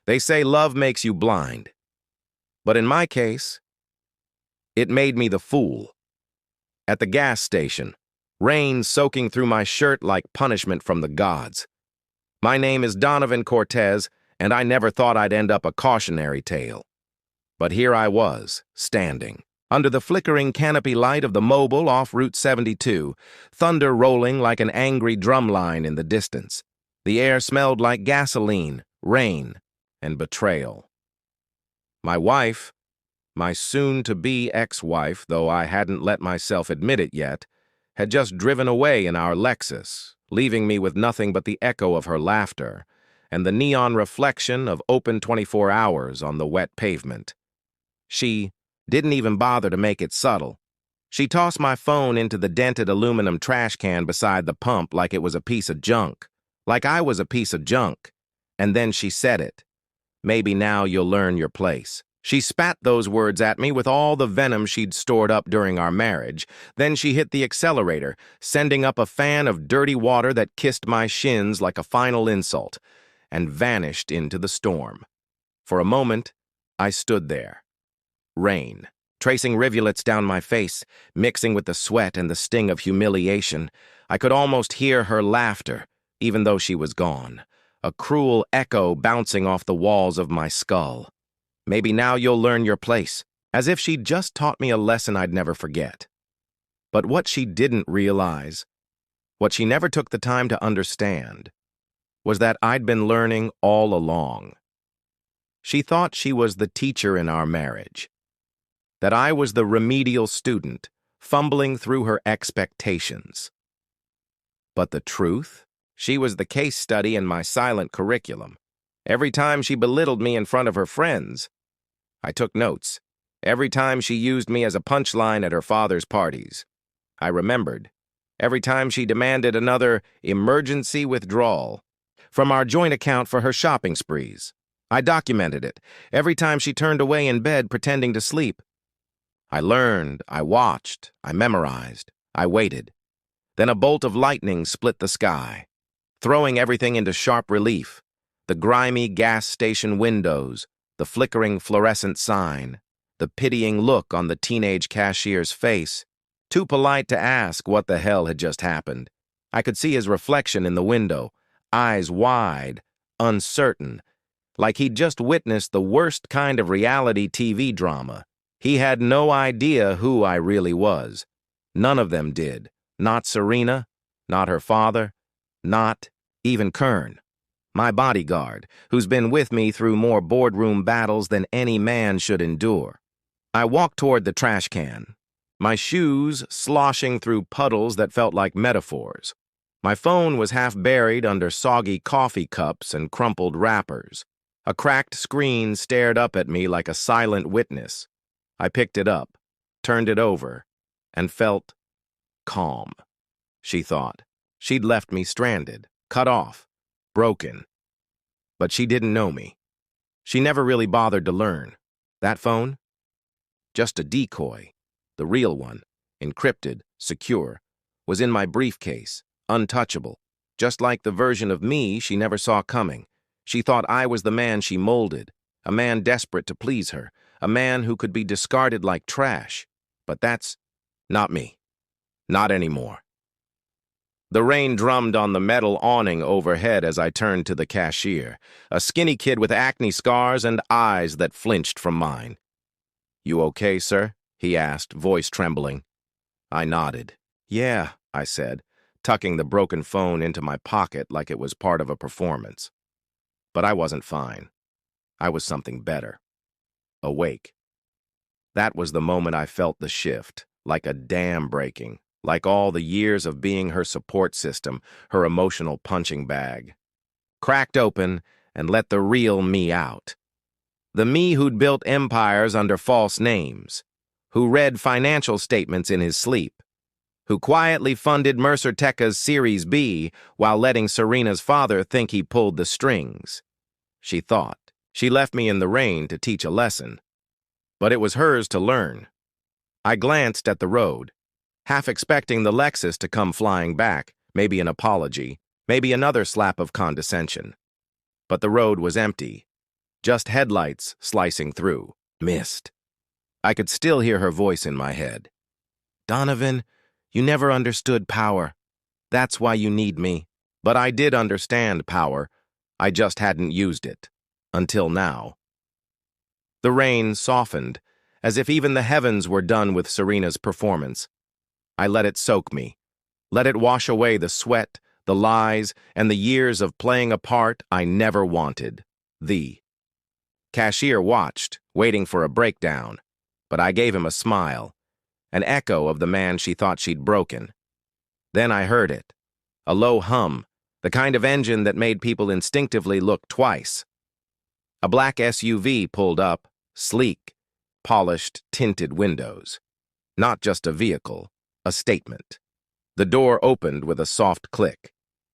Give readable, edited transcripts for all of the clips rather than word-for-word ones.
They say love makes you blind. But in my case, it made me the fool. At the gas station, rain soaking through my shirt like punishment from the gods. My name is Donovan Cortez, and I never thought I'd end up a cautionary tale. But here I was, standing, under the flickering canopy light of the Mobile off Route 72, thunder rolling like an angry drumline in the distance. The air smelled like gasoline, rain, and betrayal. My wife, my soon-to-be ex-wife, though I hadn't let myself admit it yet, had just driven away in our Lexus, leaving me with nothing but the echo of her laughter and the neon reflection of open 24 hours on the wet pavement. She didn't even bother to make it subtle. She tossed my phone into the dented aluminum trash can beside the pump like it was a piece of junk, like I was a piece of junk. And then she said it. Maybe now you'll learn your place. She spat those words at me with all the venom she'd stored up during our marriage. Then she hit the accelerator, sending up a fan of dirty water that kissed my shins like a final insult, and vanished into the storm. For a moment, I stood there. Rain, tracing rivulets down my face, mixing with the sweat and the sting of humiliation. I could almost hear her laughter, even though she was gone, a cruel echo bouncing off the walls of my skull. Maybe now you'll learn your place, as if she'd just taught me a lesson I'd never forget. But what she didn't realize, what she never took the time to understand, was that I'd been learning all along. She thought she was the teacher in our marriage, that I was the remedial student, fumbling through her expectations. But the truth? She was the case study in my silent curriculum. Every time she belittled me in front of her friends, I took notes. Every time she used me as a punchline at her father's parties, I remembered. Every time she demanded another emergency withdrawal from our joint account for her shopping sprees, I documented it. Every time she turned away in bed pretending to sleep, I learned, I watched, I memorized, I waited. Then a bolt of lightning split the sky, throwing everything into sharp relief. The grimy gas station windows, the flickering fluorescent sign, the pitying look on the teenage cashier's face, too polite to ask what the hell had just happened. I could see his reflection in the window, eyes wide, uncertain, like he'd just witnessed the worst kind of reality TV drama. He had no idea who I really was. None of them did. Not Serena, not her father, not even Kern, my bodyguard, who's been with me through more boardroom battles than any man should endure. I walked toward the trash can, my shoes sloshing through puddles that felt like metaphors. My phone was half buried under soggy coffee cups and crumpled wrappers. A cracked screen stared up at me like a silent witness. I picked it up, turned it over, and felt calm. She thought. She'd left me stranded, cut off, broken. But she didn't know me. She never really bothered to learn. That phone? Just a decoy. The real one, encrypted, secure, was in my briefcase, untouchable, just like the version of me she never saw coming. She thought I was the man she molded, a man desperate to please her, a man who could be discarded like trash. But that's not me. Not anymore. The rain drummed on the metal awning overhead as I turned to the cashier, a skinny kid with acne scars and eyes that flinched from mine. "You okay, sir?" he asked, voice trembling. I nodded. "Yeah," I said, tucking the broken phone into my pocket like it was part of a performance. But I wasn't fine. I was something better. Awake. That was the moment I felt the shift, like a dam breaking, like all the years of being her support system, her emotional punching bag. Cracked open and let the real me out. The me who'd built empires under false names, who read financial statements in his sleep, who quietly funded Mercer Teca's Series B while letting Serena's father think he pulled the strings. She thought. She left me in the rain to teach a lesson. But it was hers to learn. I glanced at the road, half expecting the Lexus to come flying back, maybe an apology, maybe another slap of condescension. But the road was empty. just headlights slicing through. Missed. I could still hear her voice in my head. Donovan, you never understood power. That's why you need me. But I did understand power. I just hadn't used it. Until now. The rain softened, as if even the heavens were done with Serena's performance. I let it soak me. Let it wash away the sweat, the lies, and the years of playing a part I never wanted. The cashier watched, waiting for a breakdown, but I gave him a smile, an echo of the man she thought she'd broken. Then I heard it, a low hum, the kind of engine that made people instinctively look twice. A black SUV pulled up, sleek, polished, tinted windows. Not just a vehicle, a statement. The door opened with a soft click,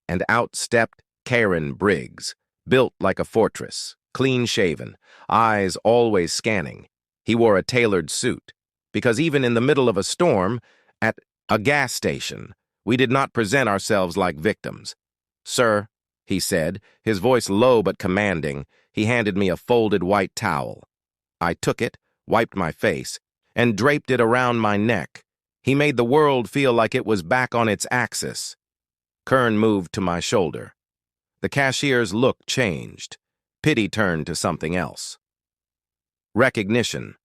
and out stepped Karen Briggs, built like a fortress, clean-shaven, eyes always scanning. He wore a tailored suit, because even in the middle of a storm, at a gas station, we did not present ourselves like victims. "Sir," he said, his voice low but commanding. He handed me a folded white towel. I took it, wiped my face, and draped it around my neck. He made the world feel like it was back on its axis. Kern moved to my shoulder. The cashier's look changed. Pity turned to something else. Recognition.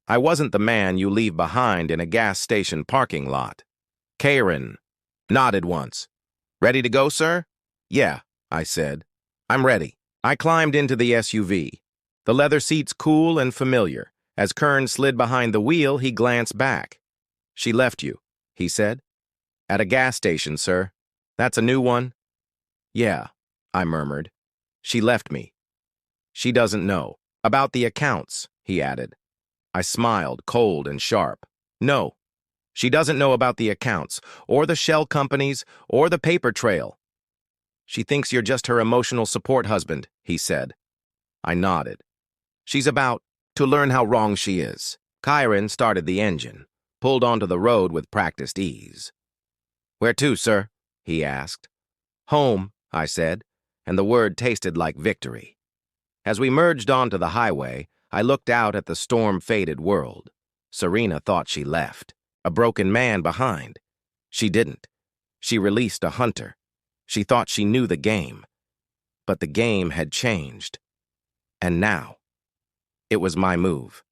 I wasn't the man you leave behind in a gas station parking lot. Karen nodded once. "Ready to go, sir?" "Yeah," I said. "I'm ready." I climbed into the SUV. The leather seats cool and familiar. As Kern slid behind the wheel, he glanced back. "She left you," he said. "At a gas station, sir." "That's a new one?" "Yeah," I murmured. "She left me." "She doesn't know." "About the accounts," he added. I smiled, cold and sharp. "No, she doesn't know about the accounts, or the shell companies, or the paper trail." "She thinks you're just her emotional support husband," he said. I nodded. "She's about to learn how wrong she is." Kyron started the engine, pulled onto the road with practiced ease. "Where to, sir?" he asked. "Home," I said, and the word tasted like victory. As we merged onto the highway, I looked out at the storm-faded world. Serena thought she left, a broken man behind. She didn't. She released a hunter. She thought she knew the game. But the game had changed. And now, it was my move.